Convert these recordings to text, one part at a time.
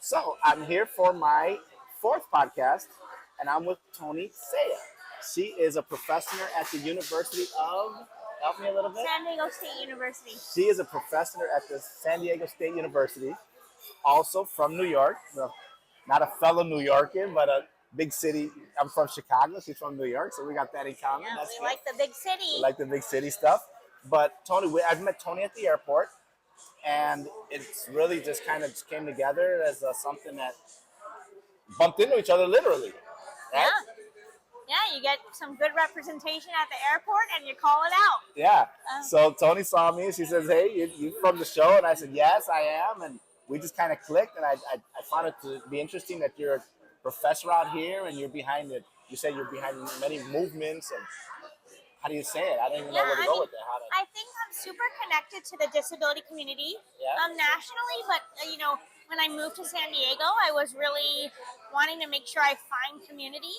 So I'm here for my fourth podcast, and I'm with Toni Saia. She is a professor at the University of. Help me a little bit. San Diego State University. She is a professor at the San Diego State University, also from New York. Well, not a fellow New Yorker, but a big city. I'm from Chicago. She's from New York, so we got that in common. Yeah, That's we good. like the big city. We like the big city stuff. But Toni, I've met Toni at the airport, and it's really just kind of just came together as something that bumped into each other literally, right? Yeah. Yeah, you get some good representation at the airport and you call it out. Yeah. So Toni saw me. She says, "Hey, you from the show?" And I said, "Yes, I am." And we just kind of clicked. And I found it to be interesting that you're a professor out here and you're behind it. You say you're behind many movements. And how do you say it? I don't even know where to go with that. I think I'm super connected to the disability community nationally, but when I moved to San Diego, I was really wanting to make sure I find community.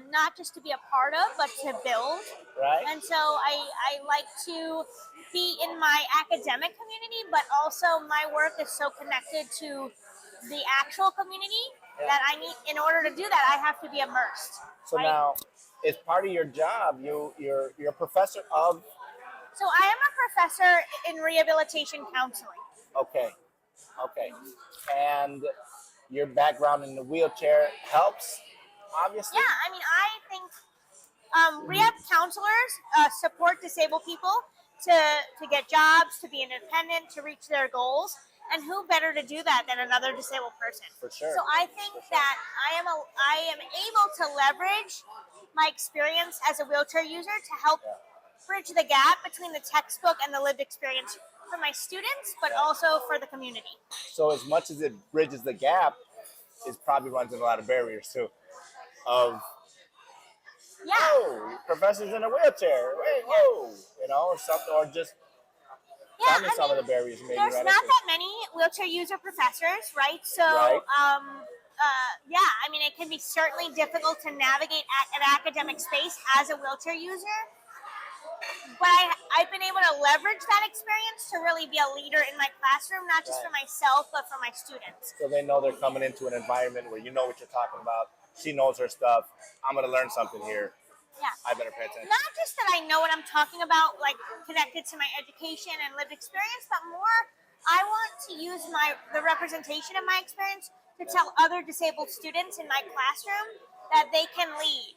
Not just to be a part of, but to build. Right. And so I like to be in my academic community, but also my work is so connected to the actual community that I need, in order to do that, I have to be immersed. So right? now, as part of your job, you're a professor of. So I am a professor in rehabilitation counseling. Okay. And your background in the wheelchair helps. Obviously. Yeah, I mean, I think rehab counselors support disabled people to get jobs, to be independent, to reach their goals, and who better to do that than another disabled person? For sure. So I think that I am able to leverage my experience as a wheelchair user to help bridge the gap between the textbook and the lived experience for my students, but also for the community. So as much as it bridges the gap, it probably runs into a lot of barriers too. Of professors in a wheelchair, or something, or just tell me some of the barriers. Maybe there's not that many wheelchair user professors, right? So, I mean, it can be certainly difficult to navigate an academic space as a wheelchair user. But I've been able to leverage that experience to really be a leader in my classroom, not just for myself, but for my students. So they know they're coming into an environment where you know what you're talking about. She knows her stuff. I'm going to learn something here. Yeah. I better pay attention. Not just that I know what I'm talking about, like connected to my education and lived experience, but more I want to use the representation of my experience to tell other disabled students in my classroom that they can lead.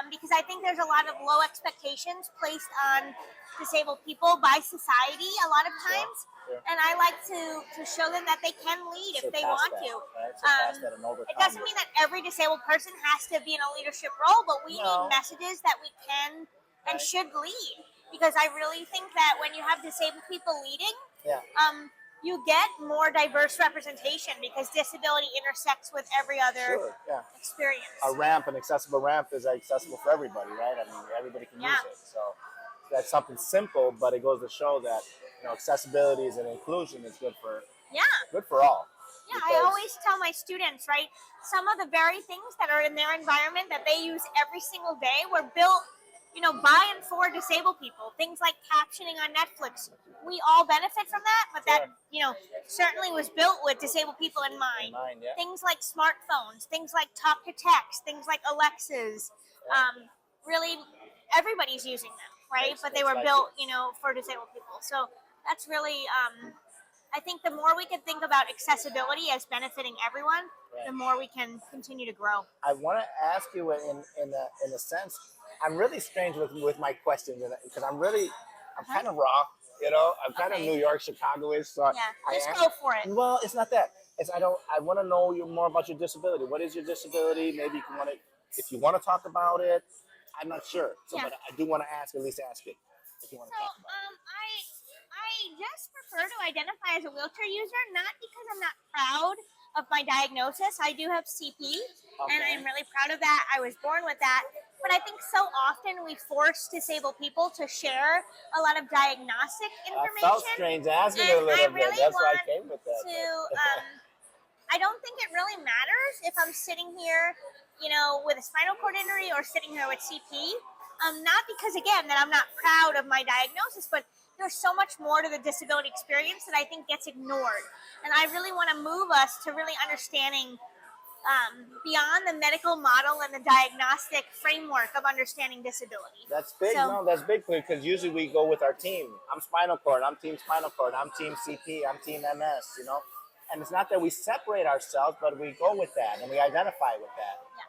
Because I think there's a lot of low expectations placed on disabled people by society a lot of times. Sure. And I like to show them that they can lead if they want to. Right? It doesn't mean that every disabled person has to be in a leadership role, but we need messages that we can and should lead. Because I really think that when you have disabled people leading, you get more diverse representation because disability intersects with every other experience. An accessible ramp is accessible for everybody, right? I mean, everybody can use it. So that's something simple, but it goes to show that accessibility and inclusion is good for all. Yeah, I always tell my students, right? Some of the very things that are in their environment that they use every single day were built by and for disabled people. Things like captioning on Netflix. We all benefit from that, but that, certainly was built with disabled people in mind. Things like smartphones, things like talk to text, things like Alexas. Really, everybody's using them, right? But they were built, for disabled people. So that's really, I think the more we can think about accessibility as benefiting everyone, the more we can continue to grow. I want to ask you in a sense, I'm really strange with my questions because I'm kind of raw, I'm kind of New York, Chicago-ish. So just go for it. Well, it's not that. I want to know more about your disability. What is your disability? Maybe if you want to talk about it. I'm not sure. So, but I do want to ask it. If you want to talk about it. I just prefer to identify as a wheelchair user, not because I'm not proud of my diagnosis. I do have CP, and I'm really proud of that. I was born with that. But I think so often we force disabled people to share a lot of diagnostic information. I felt strange asking it a little bit. That's why I came with that. I don't think it really matters if I'm sitting here, with a spinal cord injury or sitting here with CP. Not because, again, that I'm not proud of my diagnosis, but there's so much more to the disability experience that I think gets ignored. And I really want to move us to really understanding beyond the medical model and the diagnostic framework of understanding disability. That's big. So, No, that's big because usually we go with our team. I'm spinal cord. I'm team spinal cord. I'm team CP. I'm team MS. You know, and it's not that we separate ourselves, but we go with that and we identify with that. yeah.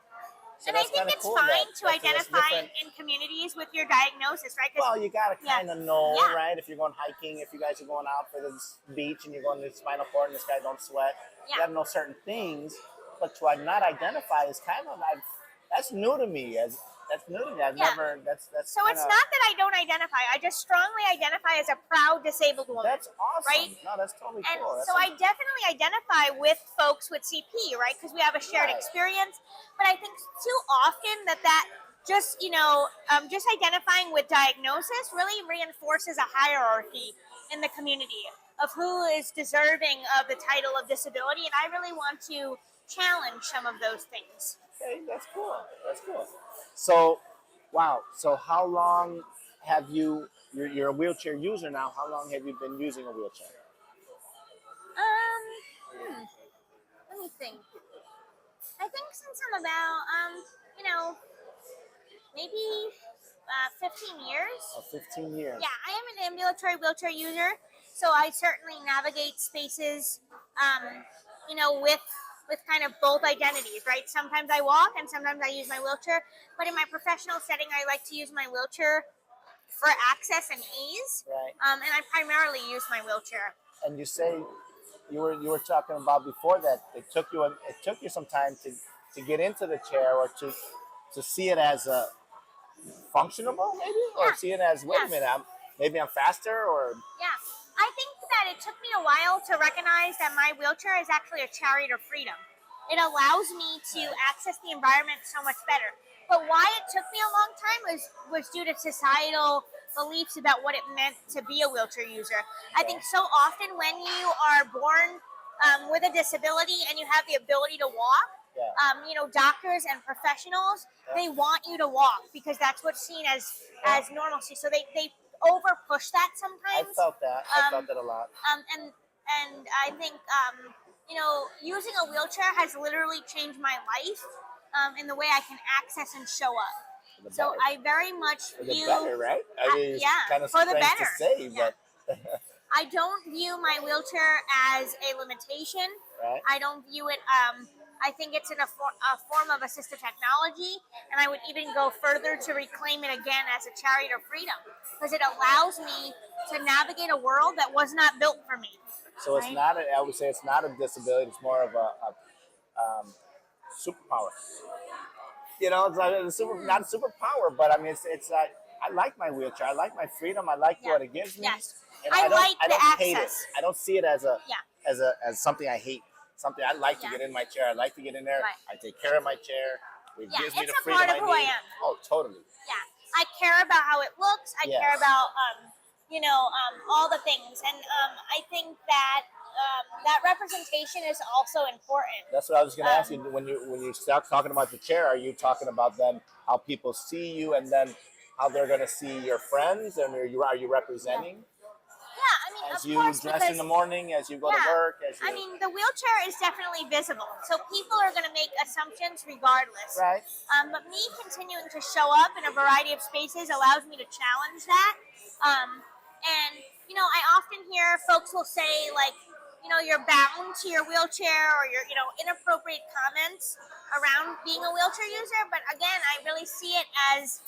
So And I that's think kinda it's cool fine that- to that's identify different. in communities with your diagnosis, right? 'Cause Well, you gotta kind of know, Yeah. right? If you're going hiking, if you guys are going out for the beach and you're going to the spinal cord and this guy don't sweat, you Yeah. gotta know certain things. But to not identify is kind of like that's new to me. That's new to me. I've Yeah. never. That's So it's not that I don't identify. I just strongly identify as a proud disabled woman. That's awesome. Right? No, that's totally And cool. That's so I definitely identify with folks with CP, right? Because we have a shared Right. experience. But I think too often that just, just identifying with diagnosis really reinforces a hierarchy in the community of who is deserving of the title of disability. And I really want to challenge some of those things. okay. That's cool. That's cool. So, wow. So, how long have you? You're a wheelchair user now. How long have you been using a wheelchair? Let me think. I think since I'm about, maybe 15 years. Oh, 15 years. Yeah, I am an ambulatory wheelchair user, so I certainly navigate spaces, with kind of both identities, right? Sometimes I walk and sometimes I use my wheelchair, but in my professional setting, I like to use my wheelchair for access and ease, Right. and I primarily use my wheelchair. And you say you were talking about before that it took you some time to get into the chair or to see it as a functionable maybe or Yeah. see it as wait a Yeah. minute maybe I'm faster or Yeah, I think that it took me a while to recognize that my wheelchair is actually a chariot of freedom. It allows me to access the environment so much better. But why it took me a long time was due to societal beliefs about what it meant to be a wheelchair user. I think so often when you are born with a disability and you have the ability to walk, yeah. Doctors and professionals, they want you to walk because that's what's seen as normalcy. So they over push that I sometimes. felt that a lot. And I think using a wheelchair has literally changed my life in the way I can access and show up. For the So better. I very much For the view better, right? I mean, it's yeah, kind of for the strange better. to say, Yeah. but I don't view my wheelchair as a limitation. right. I don't view it. I think it's a form of assistive technology, and I would even go further to reclaim it again as a chariot of freedom because it allows me to navigate a world that was not built for me. So it's Right. not. I would say it's not a disability. It's more of a superpower. It's like not a superpower, but I mean, it's I like my wheelchair. I like my freedom. I like Yeah. what it gives me. Yes. And I like I the don't hate it. access. I don't see it as Yeah. as something I hate. Something I like to Yeah. get in my chair. I like to get in there. Right. I take care of my chair. It Yeah, gives me it's the a freedom part of who I need. am. Oh, totally. Yeah, I care about how it looks. I Yes. care about all the things, and I think that that representation is also important. That's what I was going to ask you. Um, When you start talking about the chair, are you talking about then how people see you, and then how they're going to see your friends, and are you representing Yeah, I mean, as of you course, dress because in the morning, as you go to Yeah. work, as you I mean, the wheelchair is definitely visible, so people are going to make assumptions regardless. right? But me continuing to show up in a variety of spaces allows me to challenge that. And I often hear folks will say like, you're bound to your wheelchair or your, inappropriate comments around being a wheelchair user. But again, I really see it as,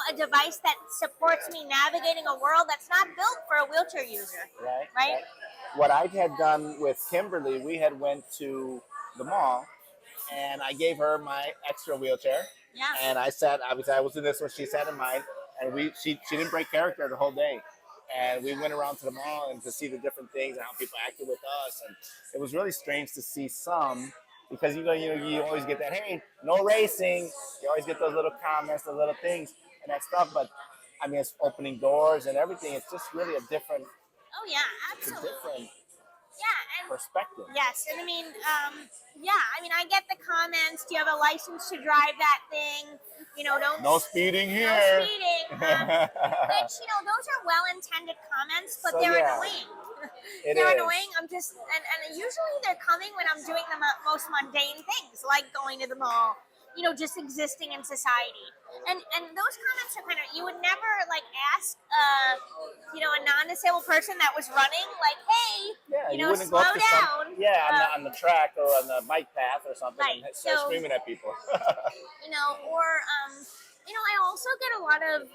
a device that supports me navigating a world that's not built for a wheelchair user. Right? What I had done with Kimberly, we had went to the mall, and I gave her my extra wheelchair, Yeah. and I sat. Obviously, I was in this one. She sat in mine, and she didn't break character the whole day, and we went around to the mall and to see the different things and how people acted with us, and it was really strange to see some. Because you always get that, hey, no racing. You always get those little comments, the little things, and that stuff. But I mean, it's opening doors and everything. It's just really a different. Oh yeah, It's a absolutely. different. Yeah, and perspective. yes, and I mean, I get the comments. Do you have a license to drive that thing? Don't No speeding no here. speeding. Which those are well-intended comments, but So they're yeah, annoying. it They're is. annoying. And usually they're coming when I'm doing the most mundane things, like going to the mall. Just existing in society. And those comments are kind of, you would never like ask a non-disabled person that was running, like, hey, Yeah, you wouldn't go slow up to some, down. yeah, on the track or on the bike path or something Right. and start So, screaming at people. or I also get a lot of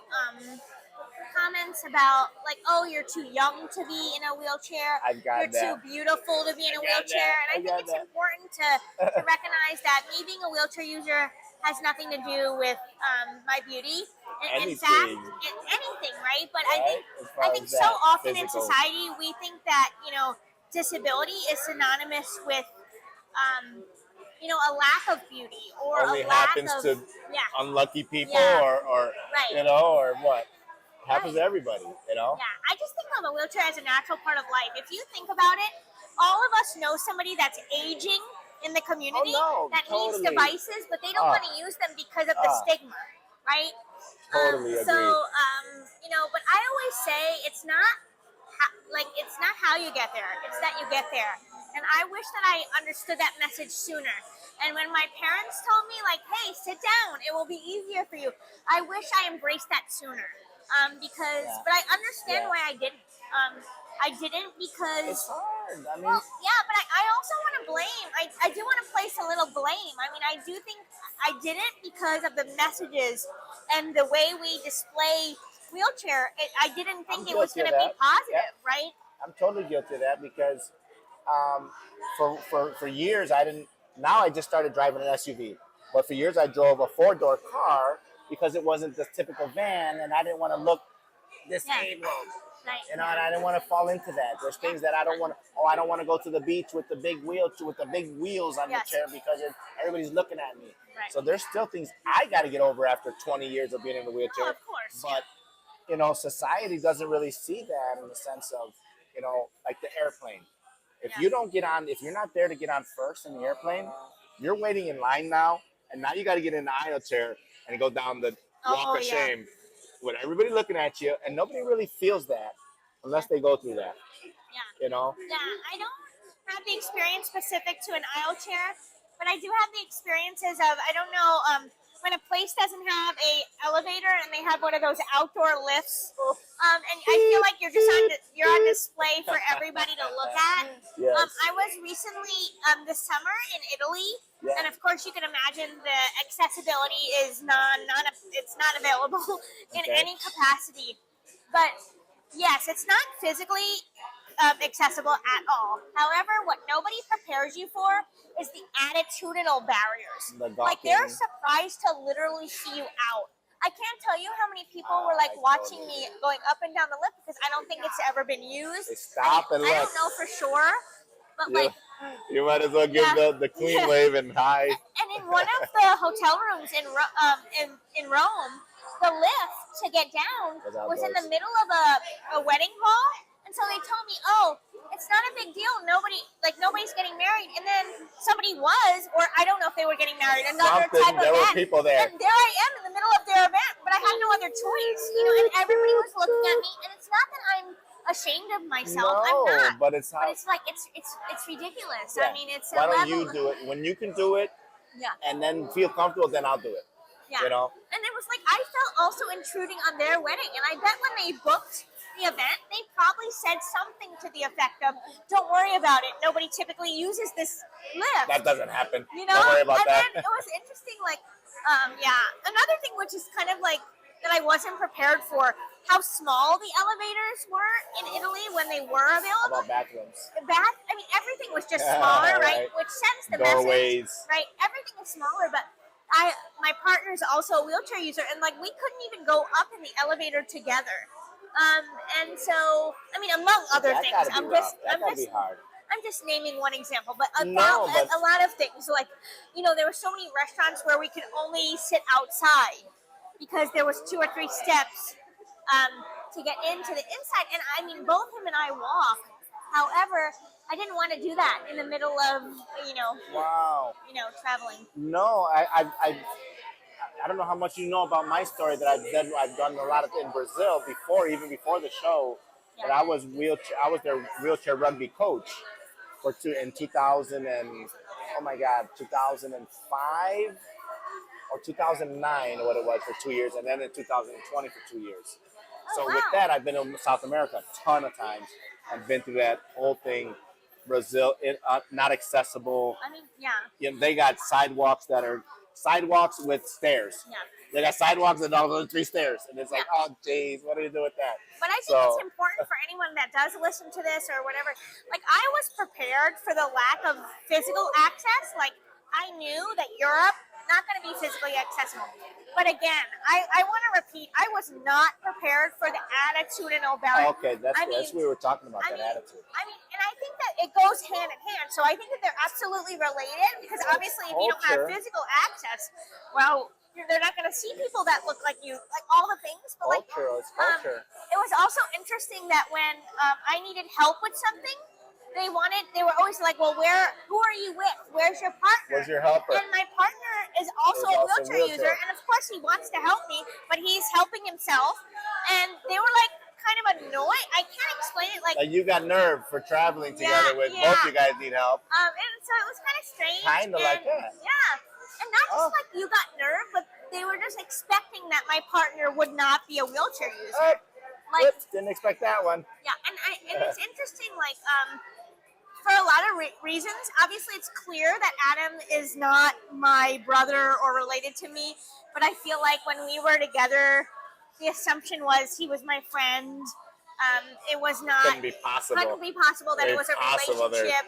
comments about like, oh, you're too young to be in a wheelchair. I've got You're too that. beautiful to be in a wheelchair. And I think it's important to recognize that me being a wheelchair user has nothing to do with my beauty. In fact, anything, right? But Right? I think so often in physical. society we think that disability is synonymous with a lack of beauty or Only a lack happens of to yeah. unlucky people Yeah. or Right. or what. Happens Right. to everybody, Yeah, I just think of a wheelchair as a natural part of life. If you think about it, all of us know somebody that's aging in the community that needs totally. devices, but they don't want to use them because of the stigma, right? Totally agree. But I always say it's not it's not how you get there; it's that you get there. And I wish that I understood that message sooner. And when my parents told me, like, "Hey, sit down; it will be easier for you," I wish I embraced that sooner. But I understand why I didn't. I didn't because It's hard. I mean, but I also want to blame. I do want to place a little blame. I mean, I do think I did it because of the messages and the way we display wheelchair. I didn't think it was going to be positive, right? I'm totally guilty of that because for years I didn't. Now I just started driving an SUV, but for years I drove a 4-door car because it wasn't the typical van, and I didn't want to look disabled. Right. And I didn't want to fall into that. There's things that I don't want. Oh, I don't want to go to the beach with the big wheels on the chair because everybody's looking at me. Right. So there's still things I got to get over after 20 years of being in the wheelchair. Oh, of course. But society doesn't really see that in the sense of like the airplane. If you don't get on, if you're not there to get on first in the airplane, you're waiting in line now, and now you got to get in the aisle chair and go down the walk of shame with everybody looking at you, and nobody really feels that unless they go through that. Yeah. Yeah, I don't have the experience specific to an aisle chair, but I do have the experiences of, I don't know, when a place doesn't have a elevator and they have one of those outdoor lifts, and I feel like you're on display for everybody to look at. Yes. I was recently this summer in Italy, and of course you can imagine the accessibility is it's not available in any capacity. But yes, it's not physically accessible at all. However, what nobody prepares you for is the attitudinal barriers. Like they're surprised to literally see you out. I can't tell you how many people were like watching me going up and down the lift because I don't think it's ever been used. They stop and look. I don't know for sure, but you might as well give the queen wave and hi. And in one of the hotel rooms in Rome, the lift to get down was in the middle of a wedding hall. And so they told me, oh, it's not a big deal. Nobody's getting married. And then somebody was, or I don't know if they were getting married. Another type of there event. Were people there. And there I am in the middle of their event, but I had no other choice. And everybody was looking at me. And it's not that I'm ashamed of myself. I'm not. But it's not. But it's like it's ridiculous. Yeah. I mean, it's why don't you do it when you can do it? Yeah. And then feel comfortable, then I'll do it. Yeah. And it was like I felt also intruding on their wedding, and I bet when they booked the event, they probably said something to the effect of, "Don't worry about it. Nobody typically uses this lift." That doesn't happen. Don't worry about that. Then it was interesting. Another thing which is kind of like that I wasn't prepared for, how small the elevators were in Italy when they were available. How about bathrooms? Everything was just smaller, right? Which sends the doorways. Message, right? Everything is smaller, but my partner's also a wheelchair user, and we couldn't even go up in the elevator together. And so, among other things, I'm just naming one example, but a lot of things. There were so many restaurants where we could only sit outside because there was 2 or 3 steps to get into the inside. And both him and I walk However, I didn't want to do that in the middle of Wow. traveling. No, I don't know how much you know about my story that I've done a lot of in Brazil before, even before the show. Yeah. But I was their wheelchair rugby coach in 2000 and oh my God, 2005 or 2009 or what it was for 2 years, and then in 2020 for 2 years. Oh, So wow. with that, I've been in South America a ton of times. I've been through that whole thing. Brazil, not accessible. I mean, yeah. They got sidewalks that are sidewalks with stairs. Yeah. They got sidewalks and all those 3 stairs, and it's like, Yeah. oh, geez, what do you do with that? But I think it's important for anyone that does listen to this or whatever. Like, I was prepared for the lack of physical access. Like, I knew that Europe not going to be physically accessible. But again, I want to repeat, I was not prepared for the attitudinal barrier. Okay, that's what we were talking about, that attitude. And I think that it goes hand in hand. So I think that they're absolutely related because obviously if you don't have physical access, well, they're not going to see people that look like you, like all the things. But It's culture. it was also interesting that when I needed help with something, they were always like, well, who are you with? Where's your partner? Where's your helper? And my partner is also a wheelchair user, and of course he wants to help me, but he's helping himself. And they were like kind of annoyed. I can't explain it. Like you got nerve for traveling together with both you guys need help. And so it was kind of strange. Kind of like that. Yeah. And not just like you got nerve, but they were just expecting that my partner would not be a wheelchair user. Didn't expect that one. Yeah, and it's interesting, like, for a lot of reasons. Obviously, it's clear that Adam is not my brother or related to me, but I feel like when we were together, the assumption was he was my friend. It was not. Couldn't be possible that it was a relationship.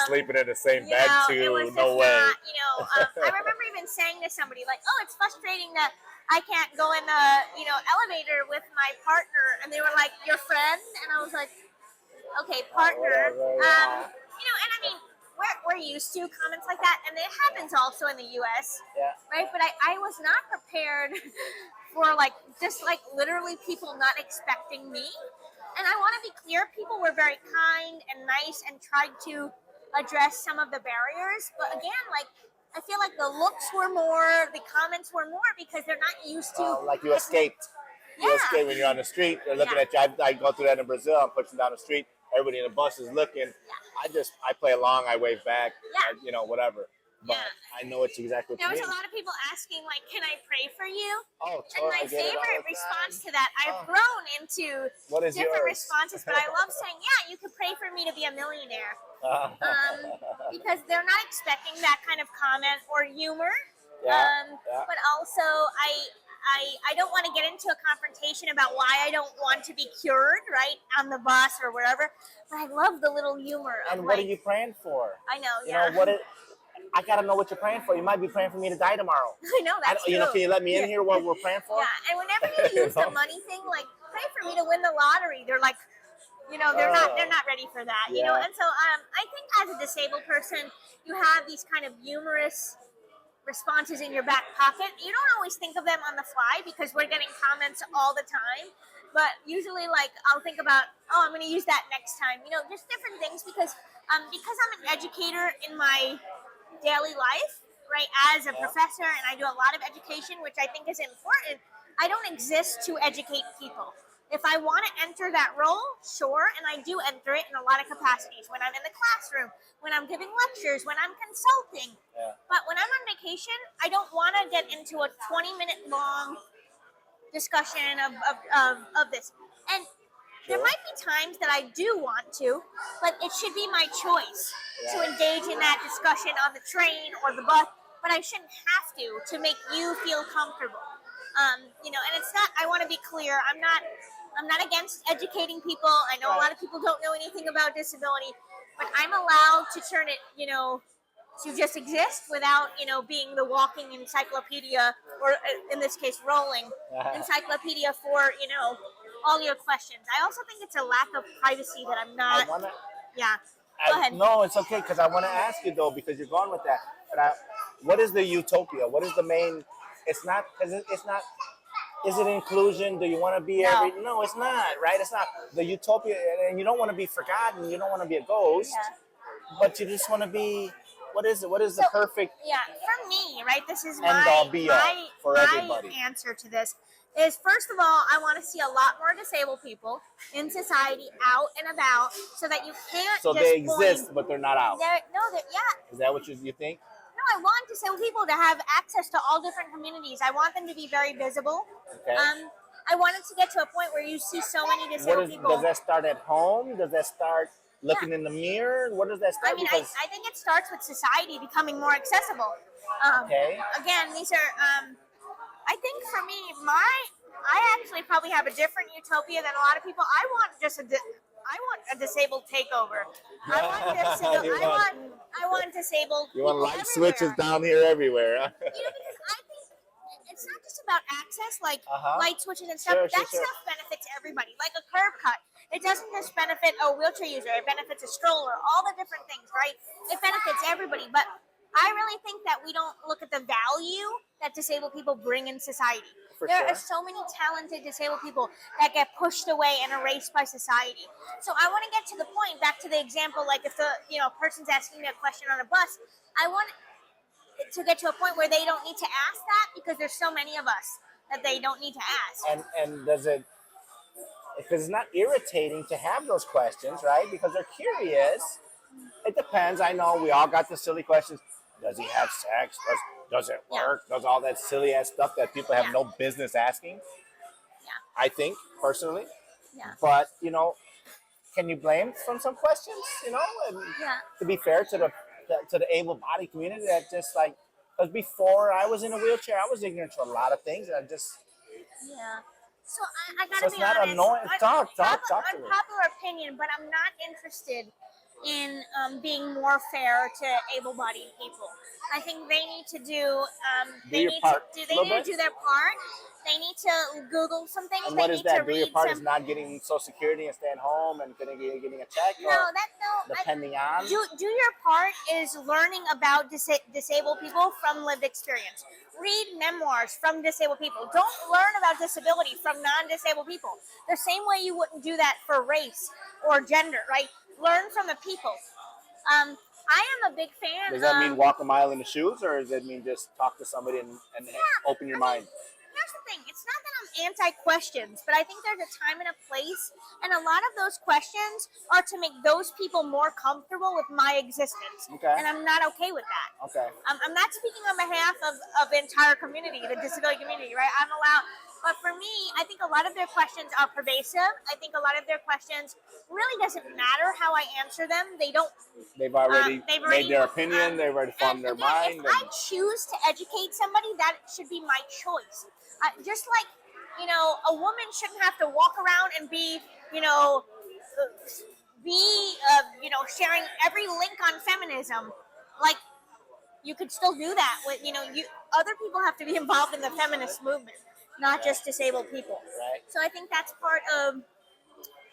Sleeping in the same bed It was no just way. Not, I remember even saying to somebody like, "Oh, it's frustrating that I can't go in the elevator with my partner," and they were like, "Your friend?" And I was like, "Okay, partner." And I mean, we're used to comments like that, and it happens also in the U.S. Yeah. Right? But I was not prepared for just literally people not expecting me. And I want to be clear, people were very kind and nice and tried to address some of the barriers. But again, I feel like the looks were more, the comments were more because they're not used to. Like you escaped. You escape when you're on the street. They're looking at you. I go through that in Brazil. I'm pushing down the street. Everybody in the bus is looking. Yeah. I play along. I wave back. Yeah. Whatever. But I know it's exactly what there you was mean. a lot of people asking, can I pray for you? Oh, and my favorite response to that, I've grown into different responses, but I love saying, you can pray for me to be a millionaire. Because they're not expecting that kind of comment or humor. But also, I don't want to get into a confrontation about why I don't want to be cured, right, on the bus or wherever. But I love the little humor. And what are you praying for? I know, You know, I got to know what you're praying for. You might be praying for me to die tomorrow. I know, that's true. Can you let me in here what we're praying for? Yeah, and whenever you use the money thing, pray for me to win the lottery. They're like, they're not ready for that, And so I think as a disabled person, you have these kind of humorous responses in your back pocket. You don't always think of them on the fly because we're getting comments all the time. But usually, I'll think about, I'm going to use that next time. Just different things because I'm an educator in my daily life, right, as a professor, and I do a lot of education, which I think is important. I don't exist to educate people. If I want to enter that role, sure, and I do enter it in a lot of capacities. When I'm in the classroom, when I'm giving lectures, when I'm consulting. But when I'm on vacation, I don't want to get into a 20-minute long discussion of this. And there might be times that I do want to, but it should be my choice to engage in that discussion on the train or the bus, but I shouldn't have to make you feel comfortable. And it's not, I want to be clear, I'm not against educating people. I know a lot of people don't know anything about disability, but I'm allowed to turn it, to just exist without, being the walking encyclopedia, or in this case, rolling encyclopedia for, all your questions. I also think it's a lack of privacy that I'm not. Go ahead. No, it's okay because I want to ask you though because you're going with that. But what is the utopia? What is the main? It's not because it's not. is it inclusion? Do you want to be No. No, it's not, right? It's not the utopia, and you don't want to be forgotten. You don't want to be a ghost, but you just want to be. What is it? What is the perfect Yeah, for me, right? This is end all be all for my everybody? answer to this is, first of all, I want to see a lot more disabled people in society, out and about, so that you can't So just they exist, point. but they're not out. Yeah. Is that what you think? No, I want disabled people to have access to all different communities. I want them to be very visible. Okay. I want it to get to a point where you see so many disabled people. Does that start at home? Does that start looking in the mirror? What does that start? I mean, I think it starts with society becoming more accessible. Okay. Again, these are. I think for me, I actually probably have a different utopia than a lot of people. I want a disabled takeover. I want disabled. You want people light everywhere. switches down here everywhere. Because I think it's not just about access, like light switches and stuff. Sure, that stuff benefits everybody. Like a curb cut, it doesn't just benefit a wheelchair user. It benefits a stroller. All the different things, right? It benefits everybody. But I really think that we don't look at the value that disabled people bring in society. There are so many talented disabled people that get pushed away and erased by society. So I want to get to the point, back to the example, like if the person's asking me a question on a bus, I want to get to a point where they don't need to ask that, because there's so many of us that they don't need to ask. And does it? Because it's not irritating to have those questions, right? Because they're curious. It depends. I know we all got the silly questions. Does he have sex? Does it work? Does all that silly ass stuff that people have no business asking? Yeah. I think personally. Yeah. But can you blame from some questions? And to be fair to the able-bodied community, that just like, because before I was in a wheelchair, I was ignorant to a lot of things, and I just. Yeah. So I gotta be honest. Not annoying. Talk to me. Unpopular opinion, but I'm not interested in being more fair to able-bodied people. I think they need to do. They need to do their part. They need to Google some things. And they what is need that? to Do read your part some. is not getting Social Security and staying home and getting a check. No, depending on. Do your part is learning about disabled people from lived experience. Read memoirs from disabled people. Don't learn about disability from non-disabled people. The same way you wouldn't do that for race or gender, right? Learn from the people. I am a big fan. Does that mean walk a mile in the shoes, or does it mean just talk to somebody and open your mind? Here's the thing. It's not that I'm anti-questions, but I think there's a time and a place, and a lot of those questions are to make those people more comfortable with my existence. Okay. And I'm not okay with that. Okay. I'm not speaking on behalf of the entire community, the disability community, right? I'm allowed. But for me, I think a lot of their questions are pervasive. I think a lot of their questions really doesn't matter how I answer them. They don't. They've already made their opinion. They've already formed their mind. If I choose to educate somebody, that should be my choice. Just like, a woman shouldn't have to walk around and be, sharing every link on feminism. Like, you could still do that. With, other people have to be involved in the feminist movement, not just disabled people. Right. So I think that's part of,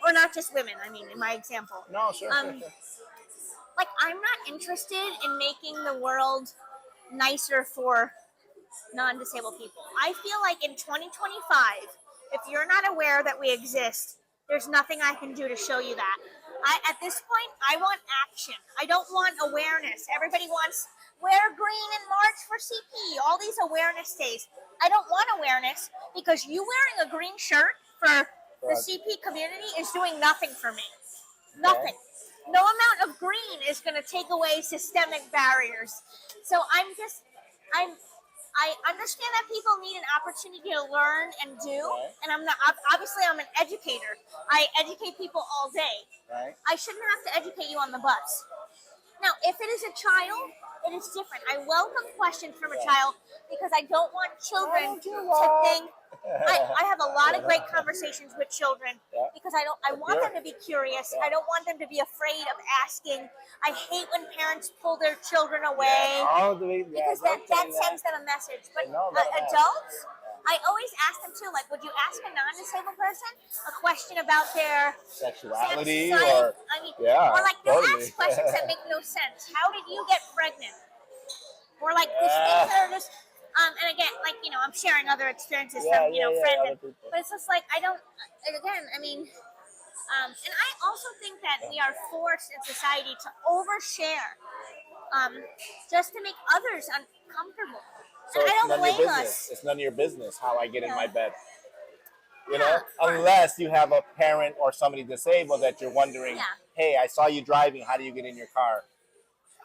or not just women. I mean, in my example. No, sure. Like, I'm not interested in making the world nicer for non-disabled people. I feel like in 2025, if you're not aware that we exist, there's nothing I can do to show you that. At this point, I want action. I don't want awareness. Everybody wants wear green and march for CP, all these awareness days. I don't want awareness, because you wearing a green shirt for the CP community is doing nothing for me. Nothing. No amount of green is going to take away systemic barriers. So I understand that people need an opportunity to learn and do, and I'm an educator. I educate people all day. Right. I shouldn't have to educate you on the bus. Now, if it is a child, it is different. I welcome questions from a child, because I don't want children to think. I have a lot of great conversations with children, because I want them to be curious. I don't want them to be afraid of asking. I hate when parents pull their children away, because that sends them a message. But adults, I always ask them too, like, would you ask a non-disabled person a question about their sexuality or like they'll ask questions that make no sense. How did you get pregnant? Or like these things that are just And again, like, I'm sharing other experiences Yeah, from, yeah, yeah. friends, Other people. but it's just like, I don't, and again, I mean, and I also think that we are forced in society to overshare, um, just to make others uncomfortable. And So I it's don't none of your blame business. us. It's none of your business how I get in my Yeah. bed. Yeah, of course. Unless you have a parent or somebody disabled that you're wondering, Yeah. hey, I saw you driving. How do you get in your car?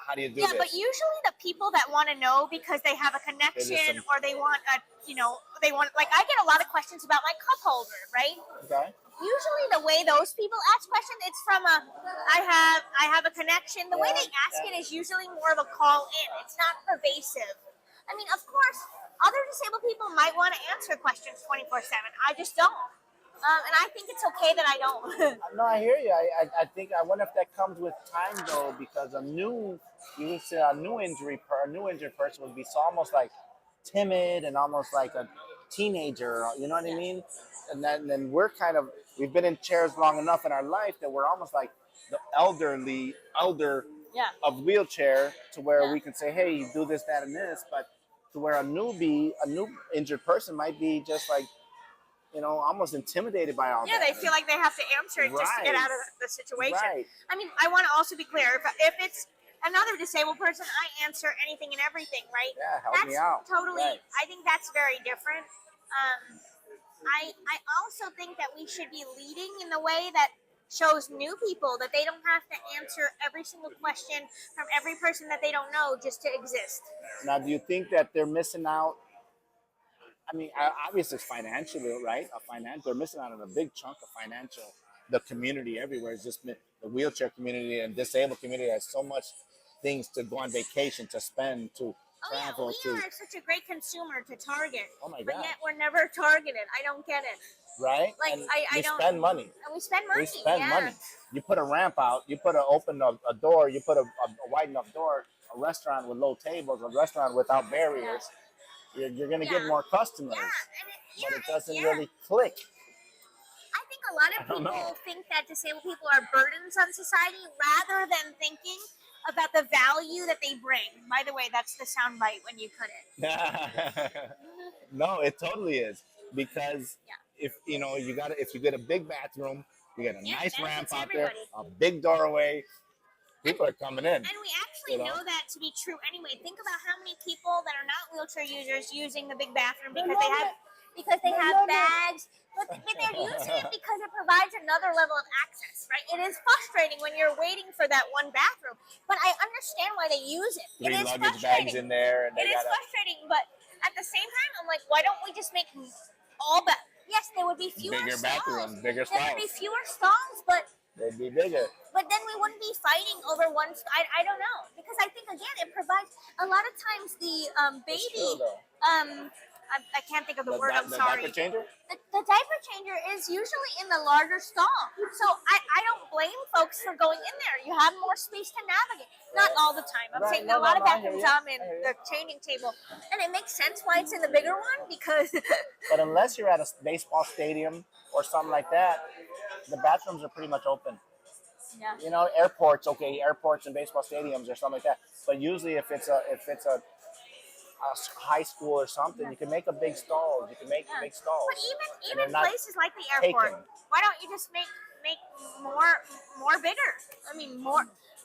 How do you do Yeah, but this? usually the people that want to know because they have a They connection listen. or they want they want, like, I get a lot of questions about my cup holder, right? Okay. Usually the way those people ask questions, it's from a I have a connection. The way Yeah, they ask yeah. it is usually more of a call in. It's not pervasive. I mean, of course, other disabled people might want to answer questions 24/7. I just don't. And I think it's okay that I don't. No, I hear you. I think I wonder if that comes with time though, because you would say a new injured person would be so almost like timid and almost like a teenager. You know what I Yeah. mean? And then we've been in chairs long enough in our life that we're almost like the elder Yeah. of wheelchair to where Yeah. we can say, hey, you do this, that, and this, but to where a new injured person might be just like almost intimidated by all Yeah, that. they feel like they have to answer it just to get Right. out of the situation. Right. I mean, I want to also be clear. If it's another disabled person, I answer anything and everything, right? Yeah, help That's me out. totally. Right. I think that's very different. I also think that we should be leading in the way that shows new people that they don't have to answer every single question from every person that they don't know just to exist. Now, do you think that they're missing out? I mean, obviously, it's financially, right? They're missing out on a big chunk of financial. The community everywhere is just the wheelchair community and disabled community has so much things to go on vacation, to spend, to Oh yeah, travel, we to are such a great consumer to target, oh my but god, yet we're never targeted. I don't get it. right? Like And I we don't. spend money. And we spend money. We spend Yeah. money. You put a ramp out. You put a door. You put a wide enough door. A restaurant with low tables. A restaurant without barriers. You're going to get Yeah. more customers, Yeah, and but it doesn't yeah. really click. I think a lot I of don't know. people think that disabled people are burdens on society rather than thinking about the value that they bring. By the way, that's the soundbite when you put it. No, it totally is because Yeah. if you get a big bathroom, you get a Yeah, nice ramp benefits out there, everybody. a big doorway. People are coming in. And we actually You know? know that to be true anyway. Think about how many people that are not wheelchair users using the big bathroom They because love they They have love it. bags, but they're using it because it provides another level of access, right? It is frustrating when you're waiting for that one bathroom, but I understand why they use it. It Three is luggage bags frustrating. in there, and It they is got frustrating, but at the same time, I'm like, why don't we just make all but yes, there would be fewer bigger stalls. bathrooms, bigger There would be stalls. fewer stalls, but They'd be bigger. then we wouldn't be fighting over one. I don't know, because I think again it provides a lot of times the That's baby. true, though. I can't think of the word. I'm The sorry. diaper changer. The diaper changer is usually in the larger stall, so I don't blame folks for going in there. You have more space to navigate. Not all the time. I'm Right. saying No, a lot no, of no, I hear bathrooms you. I'm in I hear you. the changing table, and it makes sense why it's in the bigger one because But unless you're at a baseball stadium or something like that, the bathrooms are pretty much open. yeah. Airports, okay, airports and baseball stadiums or something like that. But usually, if it's a high school or something, you can make a big stalls. You can make Yeah. big stalls. But And even they're not places like the airport, taken. why don't you just make more bigger? I mean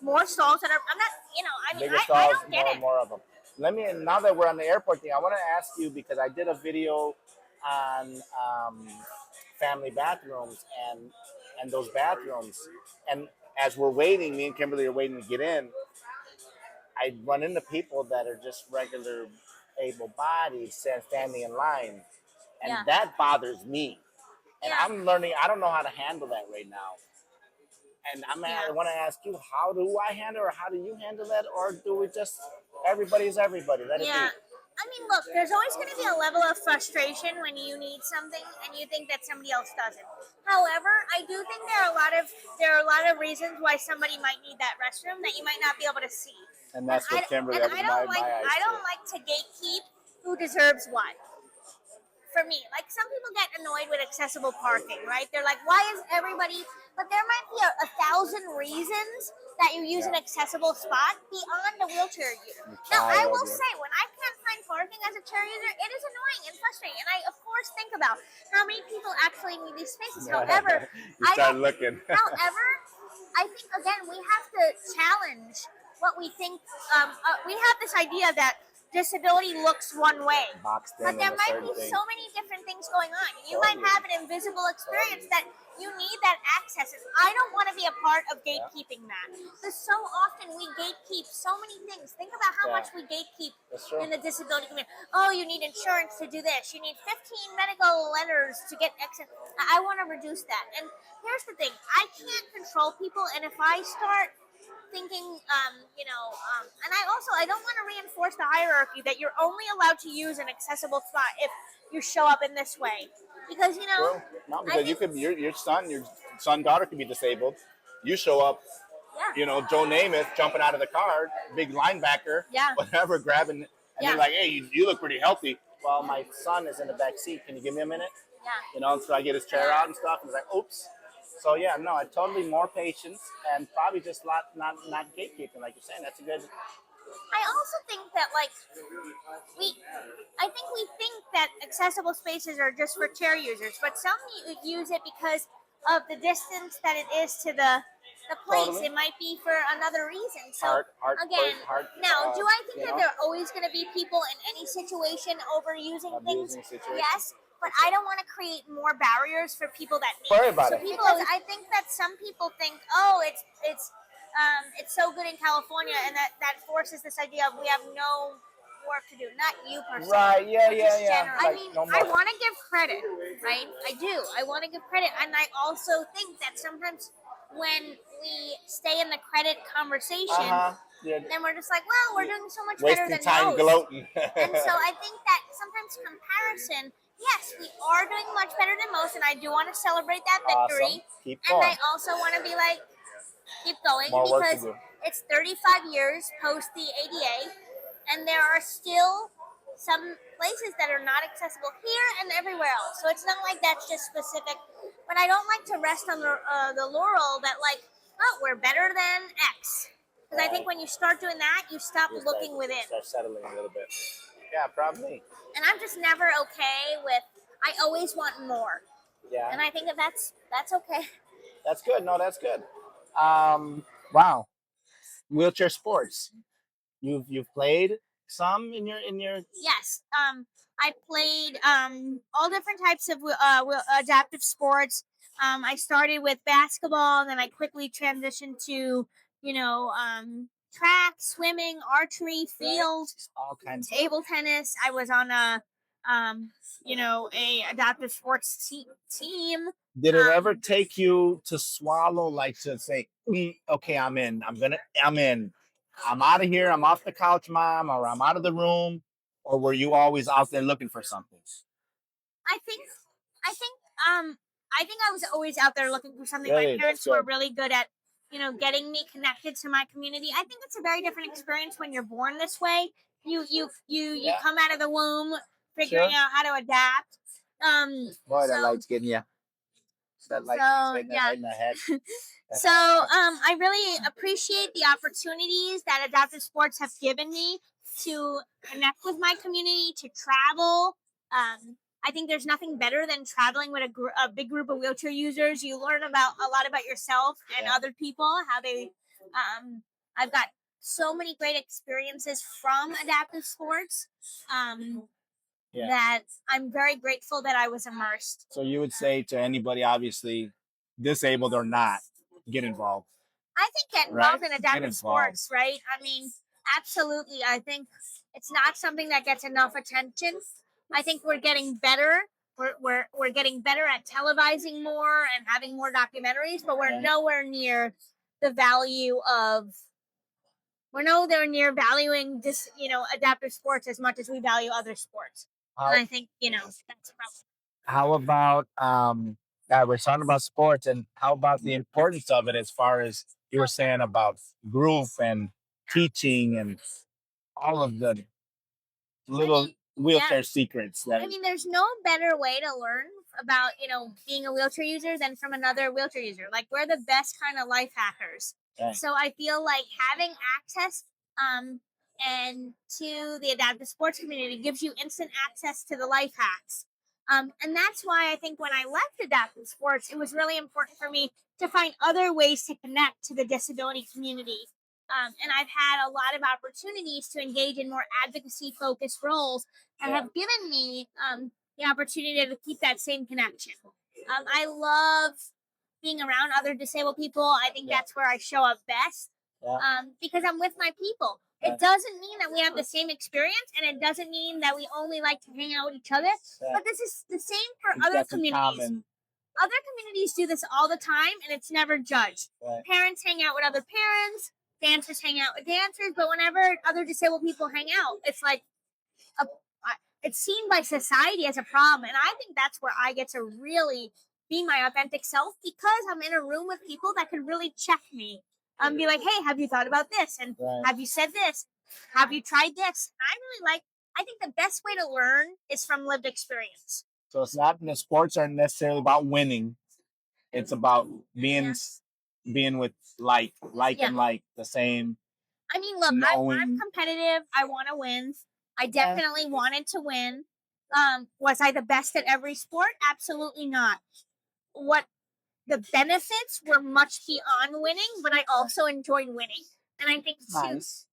more stalls that are. I'm not. I mean Bigger I stalls, don't get it. more of them. Now that we're on the airport thing, I want to ask you because I did a video on family bathrooms and those bathrooms, and as we're waiting, me and Kimberly are waiting to get in. I run into people that are just regular able-bodied standing in line, and Yeah. that bothers me. And Yeah. I'm learning. I don't know how to handle that right now. And I want to ask you, how do I handle, or how do you handle that, or do we just everybody's everybody? Let it Yeah. be. I mean, look, there's always going to be a level of frustration when you need something and you think that somebody else doesn't. However, I do think there are a lot of reasons why somebody might need that restroom that you might not be able to see. And that's what Kimberly. And That was my eyes I don't too. like to gatekeep who deserves what. For me, like some people get annoyed with accessible parking, right? They're like, why is everybody? But there might be a thousand reasons that you use an Yeah. accessible spot beyond a wheelchair user. Now, tired I of will it. say, when I can't find find parking as a chair user, it is annoying and frustrating. And I, of course, think about how many people actually need these spaces. However, You I start don't. looking. However, I think again we have to challenge what we think. We have this idea that disability looks one way, Boxed in but there with a might certain be thing. so many different things going on. You might Totally. have an invisible experience that you need that access. And I don't want to be a part of gatekeeping that. Because so often we gatekeep so many things. Think about how much we gatekeep That's true. in the disability community. Oh, you need insurance to do this. You need 15 medical letters to get access. I want to reduce that. And here's the thing. I can't control people. And if I start thinking, and I don't want to reinforce the hierarchy that you're only allowed to use an accessible spot if you show up in this way, because True. No, I because you think, could your son daughter could be disabled. You show up, yeah, Joe Namath jumping out of the car, big linebacker, Yeah. whatever, grabbing, and Yeah. they're like, "Hey, you look pretty healthy." Well, my son is in the back seat. Can you give me a minute? yeah, So I get his chair out and stuff, and he's like, "Oops." So yeah, no, I totally more patience and probably just not gatekeeping, like you're saying. That's a good. I also think that we I think we think that accessible spaces are just for chair users, but some use it because of the distance that it is to the place. Totally. It might be for another reason. So Heart. now, do I think that there are always going to be people in any situation overusing things? Abusing situation. Yes, but I don't want to create more barriers for people that need Worry it. about So it. because I think that some people think, oh, it's so good in California, and that forces this idea of we have no work to do. Not you personally. Right, yeah, but yeah, just yeah. generally. Like, I mean, no I more. want to give credit, right? I do. I want to give credit, and I also think that sometimes when we stay in the credit conversation, Yeah. then we're just like, well, we're doing so much better Wasting than time most. gloating. And so I think that sometimes comparison, yes, we are doing much better than most, and I do want to celebrate that victory. Awesome. Keep And going. I also want to be like, keep going, More work to because do. it's 35 years post the ADA, and there are still some places that are not accessible here and everywhere else. So it's not like that's just specific. But I don't like to rest on the laurel that oh, we're better than X. Because I think when you start doing that, you stop looking within. Start settling a little bit. Yeah, probably. And I'm just never okay with. I always want more. Yeah. And I think that's okay. That's good. No, that's good. Wow. Wheelchair sports. You've played some in your. Yes. I played all different types of adaptive sports. I started with basketball, and then I quickly transitioned to track, swimming, archery, field, All kinds. table tennis. I was on a adaptive sports team. Did it ever take you to swallow, like to say, okay, I'm in. I'm in. I'm out of here. I'm off the couch, mom, or I'm out of the room. Or were you always out there looking for something? I think I think I think I was always out there looking for something. Really? My parents That's good. were really good at getting me connected to my community. I think it's a very different experience when you're born this way. You come out of the womb figuring Sure. out how to adapt. Boy, that so- light's getting you. That light So, right yeah. in the head. So I really appreciate the opportunities that adaptive sports have given me to connect with my community, to travel. I think there's nothing better than traveling with a big group of wheelchair users. You learn about a lot about yourself and other people, how they. I've got so many great experiences from adaptive sports that I'm very grateful that I was immersed. So you would say to anybody, obviously, disabled or not, get involved. I think get involved in adaptive sports, right? I mean, absolutely. I think it's not something that gets enough attention. I think we're getting better. We're getting better at televising more and having more documentaries, but we're nowhere near the value of. We're nowhere near valuing this, adaptive sports as much as we value other sports. And I think, that's a problem. How about we're talking about sports, and how about the importance of it as far as you were saying about group and teaching and all of the little wheelchair secrets that I mean, there's no better way to learn about, being a wheelchair user than from another wheelchair user. Like, we're the best kind of life hackers. Right. So I feel like having access and to the adaptive sports community gives you instant access to the life hacks. And that's why I think when I left adaptive sports, it was really important for me to find other ways to connect to the disability community. And I've had a lot of opportunities to engage in more advocacy focused roles that have given me the opportunity to keep that same connection. I love being around other disabled people. I think that's where I show up best because I'm with my people. It doesn't mean that we have the same experience, and it doesn't mean that we only like to hang out with each other. But this is the same for other communities. Other communities do this all the time, and it's never judged. Parents hang out with other parents, dancers hang out with dancers, but whenever other disabled people hang out, it's like a, it's seen by society as a problem. And I think that's where I get to really be my authentic self because I'm in a room with people that can really check me. Be like, hey, have you thought about this? And have you said this? Have you tried this? I think the best way to learn is from lived experience. So it's not the sports aren't necessarily about winning. It's about being with and like the same. I mean, look, I'm competitive. I want to win. I definitely wanted to win. Was I the best at every sport? Absolutely not. What the benefits were much beyond winning, but I also enjoyed winning. And I think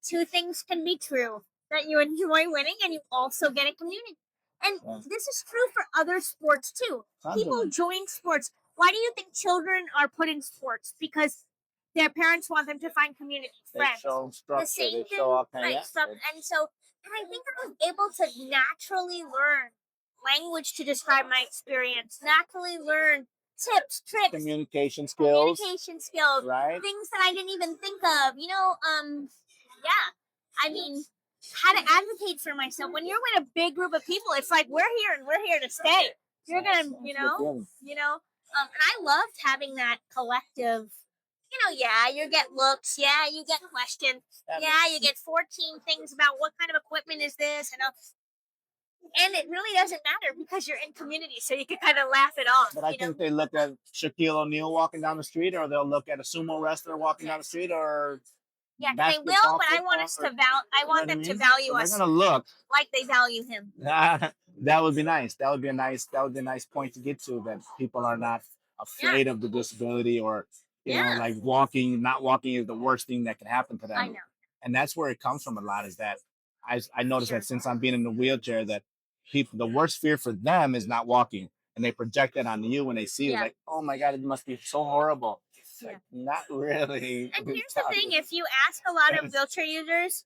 two things can be true: that you enjoy winning and you also get a community. And this is true for other sports too. People join sports. Why do you think children are put in sports? Because their parents want them to find community, friends. The same thing, right? And I think I was able to naturally learn language to describe my experience. Naturally learn tips, tricks, communication skills, right? Things that I didn't even think of. I mean, how to advocate for myself. When you're with a big group of people, it's like we're here and we're here to stay. You're gonna, and I loved having that collective. You get looks, you get questions, you get 14 things about what kind of equipment is this, and it really doesn't matter because you're in community, so you can kind of laugh it off. But I think they look at Shaquille O'Neal walking down the street, or they'll look at a sumo wrestler walking down the street, or they will. But I want us to I want them to value us. They're gonna look like they value him. That would be nice. That would be a nice point to get to. That people are not afraid of the disability, or like not walking is the worst thing that can happen to them. I know. And that's where it comes from a lot. Is that I noticed that since I'm being in the wheelchair, that people, the worst fear for them is not walking, and they project that on you when they see it. Like, oh my god, it must be so horrible. Like, not really. And here's the thing: if you ask a lot of wheelchair users,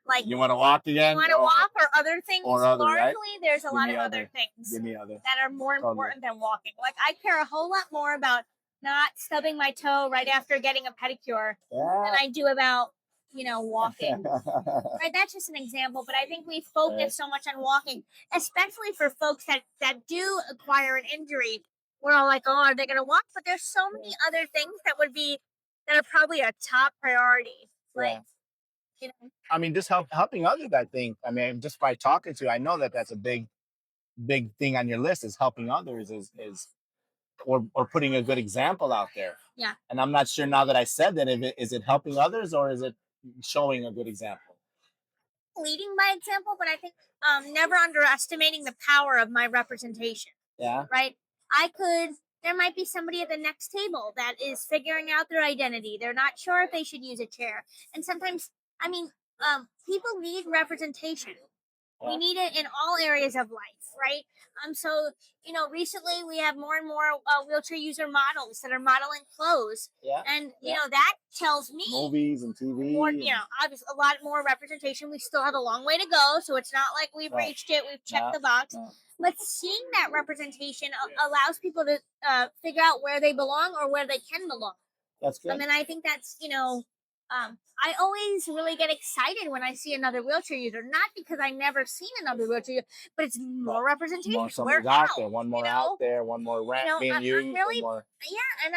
like, you want to walk again, you want to walk or other things, largely there's a lot of other things that are more important than walking. Like, I care a whole lot more about not stubbing my toe right after getting a pedicure than I do about walking. Right, that's just an example, but I think we focus so much on walking, especially for folks that do acquire an injury. We're all like, oh, are they going to walk? But there's so many other things that are probably a top priority. I mean, just helping others. I think. I mean, just by talking to you, I know that that's a big thing on your list. Is helping others or putting a good example out there. Yeah. And I'm not sure now that I said that, is it helping others or is it showing a good example? Leading by example, but I think never underestimating the power of my representation. Yeah. Right? There might be somebody at the next table that is figuring out their identity. They're not sure if they should use a chair. And sometimes, people need representation. We need it in all areas of life, right? So, recently we have more and more wheelchair user models that are modeling clothes. Yeah. And, that tells me movies and TV. More, obviously a lot more representation. We still have a long way to go. So it's not like we've reached it. We've checked the box. But seeing that representation allows people to figure out where they belong or where they can belong. That's good. And I think that's, I always really get excited when I see another wheelchair user, not because I never seen another wheelchair user, but it's more representation. More somebody's out there, one more out there, one more being used. And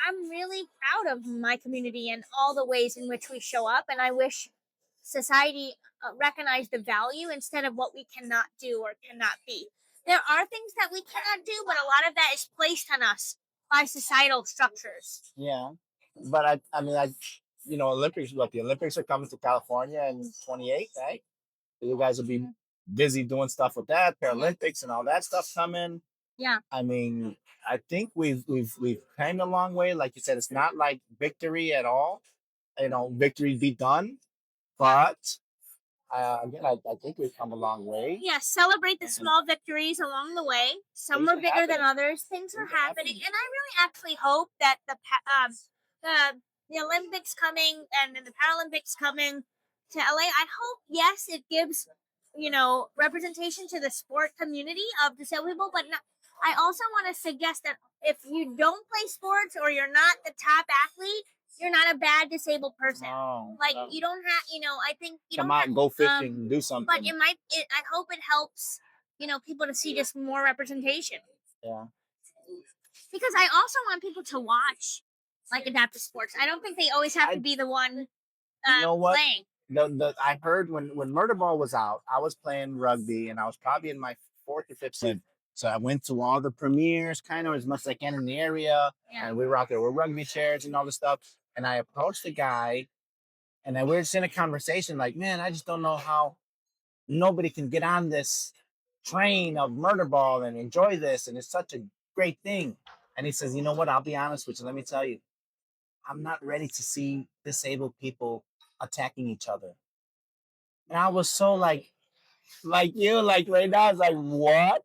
I'm really proud of my community and all the ways in which we show up. And I wish society recognized the value instead of what we cannot do or cannot be. There are things that we cannot do, but a lot of that is placed on us by societal structures. Yeah, but I Olympics. What the Olympics are coming to California in 28, right? So you guys will be busy doing stuff with that, Paralympics and all that stuff coming. Yeah. I mean, I think we've came a long way. Like you said, it's not like victory at all. Victory be done, but again, I think we've come a long way. Yeah, celebrate the small victories along the way. Some are bigger than others. Things are happening, and I really actually hope that the Olympics coming and then the Paralympics coming to LA. I hope, yes, it gives representation to the sport community of disabled people, but not, I also want to suggest that if you don't play sports or you're not the top athlete, you're not a bad disabled person. No, Like no. you don't have, I think you Come don't out have, and go fishing, do something. but I hope it helps, people to see just more representation. Yeah. Because I also want people to watch like adaptive sports. I don't think they always have to be the one You know what? playing. I heard when Murder Ball was out, I was playing rugby and I was probably in my fourth or fifth season. So I went to all the premieres, kind of as much as I can in the area, and we were out there with rugby chairs and all this stuff. And I approached the guy, and then we were just in a conversation, like, man, I just don't know how nobody can get on this train of Murder Ball and enjoy this, and it's such a great thing. And he says, you know what? I'll be honest with you. Let me tell you, I'm not ready to see disabled people attacking each other. And I was so like you, like right now, I was like, what?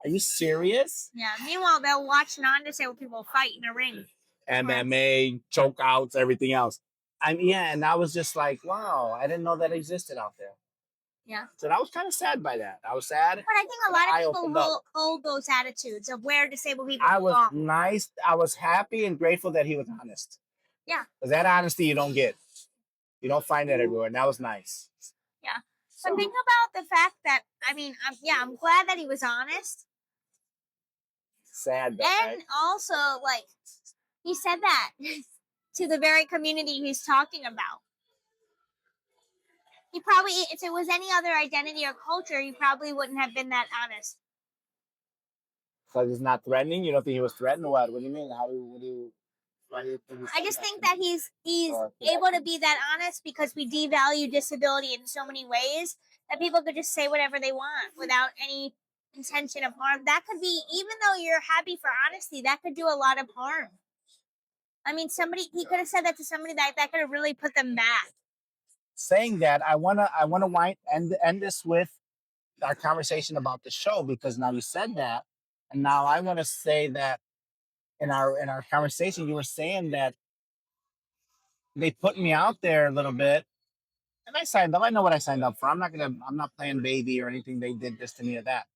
Are you serious? Yeah. Meanwhile, they'll watch non-disabled people fight in a ring. MMA, choke outs, everything else. And I was just like, wow, I didn't know that existed out there. Yeah. So I was kind of sad by that. I was sad. But I think a lot of people hold those attitudes of where disabled people I was belong. nice. I was happy and grateful that he was honest. Yeah. Because that honesty you don't get. You don't find that everywhere. And that was nice. Yeah. But think about the fact that, I'm glad that he was honest. Sad. And also, like, he said that to the very community he's talking about. He probably, if it was any other identity or culture, he probably wouldn't have been that honest. So he's not threatening? You don't think he was threatened? What do you mean? I just think that he's able to be that honest because we devalue disability in so many ways that people could just say whatever they want without any intention of harm. That could be, even though you're happy for honesty, that could do a lot of harm. I mean, he could have said that to somebody that could have really put them back. Saying that, I wanna end this with our conversation about the show, because now you said that, and now I want to say that in our conversation you were saying that they put me out there a little bit, and I signed up. I know what I signed up for. I'm not playing baby or anything. They did this to me or that.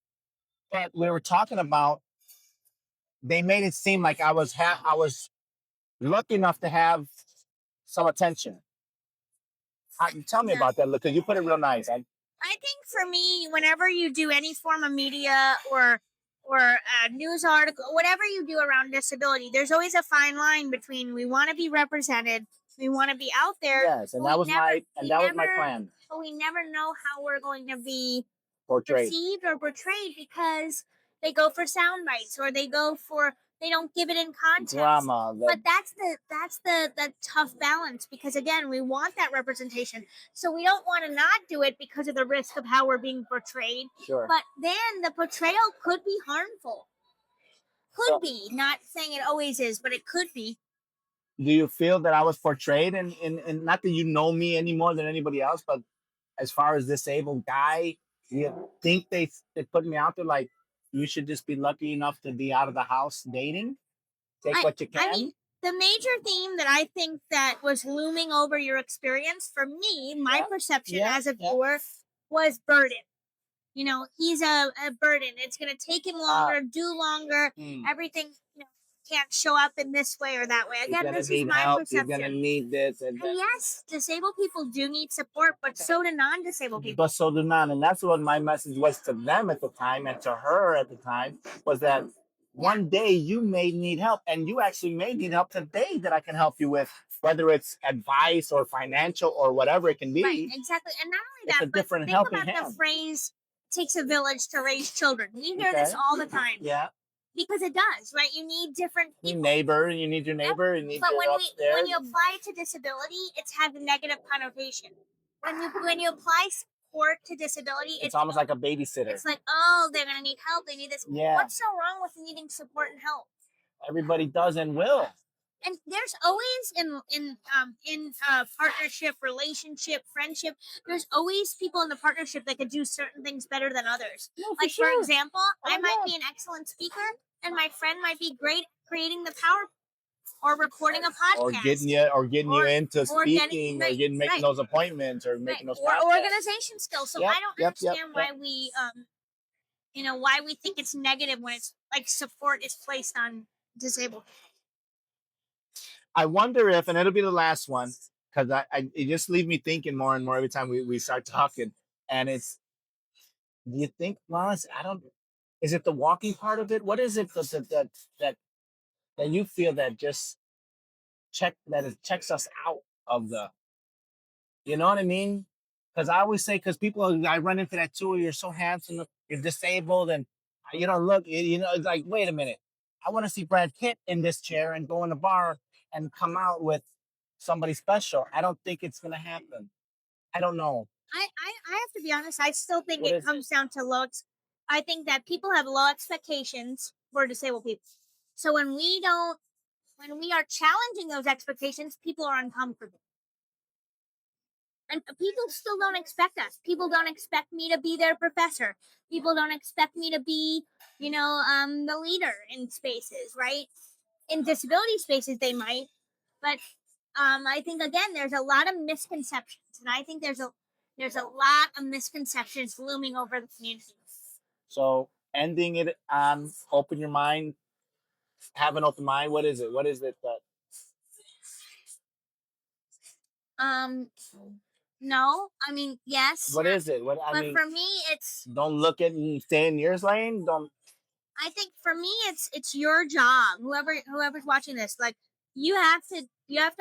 But we were talking about, they made it seem like I was lucky enough to have some attention. Tell me about that, because you put it real nice. I think for me, whenever you do any form of media or a news article, whatever you do around disability, there's always a fine line between we want to be represented, we want to be out there. Yes, and that was my plan. But we never know how we're going to be portrayed perceived or portrayed, because they go for sound bites or they don't give it in context. Drama. But that's the tough balance, because again, we want that representation. So we don't want to not do it because of the risk of how we're being portrayed. Sure. But then the portrayal could be harmful. Could be. Not saying it always is, but it could be. Do you feel that I was portrayed in not that you know me any more than anybody else, but as far as disabled guy, you think they put me out there like you should just be lucky enough to be out of the house dating? Take what you can? I mean, the major theme that I think that was looming over your experience, for me, my perception as a viewer, was burden. He's a burden. It's going to take him longer, do longer, everything, can't show up in this way or that way. Again, this is my perception. You're going to need this. And yes, disabled people do need support, but so do non-disabled people. But so do non. And that's what my message was to them at the time, and to her at the time, was that one day you may need help, and you actually may need help today that I can help you with, whether it's advice or financial or whatever it can be. Right, exactly. And not only that, but think about the phrase, "takes a village to raise children." We hear this all the time. Yeah. because it does, right? You need different Your people. neighbor, you need your neighbor, you need But your upstairs. when you apply it to disability, it's had a negative connotation. When you apply support to disability, It's almost like a babysitter. it's like, oh, they're gonna need help. They need this. Yeah. What's so wrong with needing support and help? Everybody does and will. And there's always in partnership, relationship, friendship. There's always people in the partnership that could do certain things better than others. No, Like for sure. example, Oh I my might God. be an excellent speaker, and my friend might be great creating the power or recording a podcast or getting you into speaking, or making right. those appointments, or making those or podcasts. organization skills. So Yep, I don't yep, understand yep. why we why we think it's negative when it's like support is placed on disabled. I wonder if, and it'll be the last one, because it just leaves me thinking more and more every time we start talking. And it's, do you think, well, I don't, is it the walking part of it? What is it that you feel that just it checks us out of the, you know what I mean? Because I always say, because people, I run into that too. You're so handsome, you're disabled, and you don't look. It's like, wait a minute. I want to see Brad Pitt in this chair and go in the bar and come out with somebody special. I don't think it's gonna happen. I don't know. I have to be honest. I still think What it is comes down to low. I think that people have low expectations for disabled people. So when we are challenging those expectations, people are uncomfortable. And people still don't expect us. People don't expect me to be their professor. People don't expect me to be, the leader in spaces, right? In disability spaces, they might, but I think again, there's a lot of misconceptions, and I think there's a lot of misconceptions looming over the community. So ending it on open your mind, have an open mind. What is it? What is it that? No, I mean yes. What is it? But for me, it's don't look at and stay in yours lane. Don't. I think for me, it's your job. Whoever's watching this, like you have to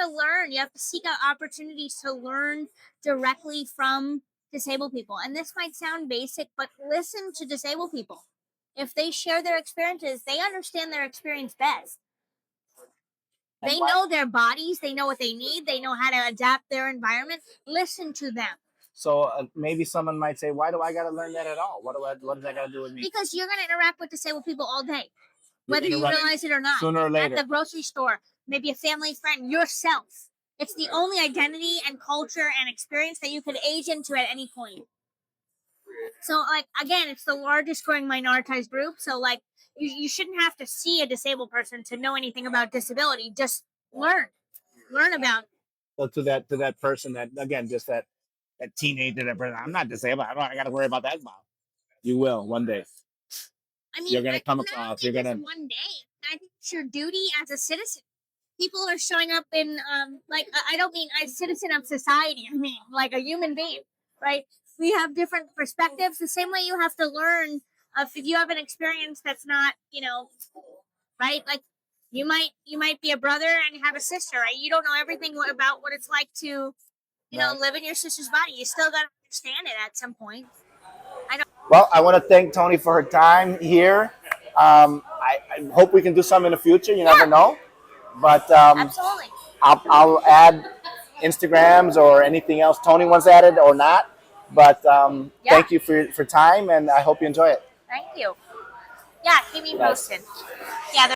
learn. You have to seek out opportunities to learn directly from disabled people. And this might sound basic, but listen to disabled people. If they share their experiences, they understand their experience best. They know their bodies. They know what they need. They know how to adapt their environment. Listen to them. So maybe someone might say, "Why do I got to learn that at all? What does that got to do with me?" Because you're going to interact with disabled people all day, whether you realize it or not. Sooner or later, at the grocery store, maybe a family friend, yourself. It's the only identity and culture and experience that you could age into at any point. So, like again, it's the largest growing minoritized group. So, like, you shouldn't have to see a disabled person to know anything about disability. Just learn about. So to that person, that again, just that teenager, that person, I'm not disabled. I got to worry about that. You will one day. I mean, you're gonna come across. You're gonna one day. I think it's your duty as a citizen. People are showing up in I don't mean a citizen of society. I mean like a human being, right? We have different perspectives. The same way you have to learn if you have an experience that's not, right? Like you might be a brother and have a sister, right? You don't know everything about what it's like to, live in your sister's body. You still got to understand it at some point. Well, I want to thank Toni for her time here. I hope we can do something in the future. You never know. But absolutely. I'll add Instagrams or anything else Toni wants added or not. But thank you for time, and I hope you enjoy it. Thank you. Yeah, keep me posted. Yeah.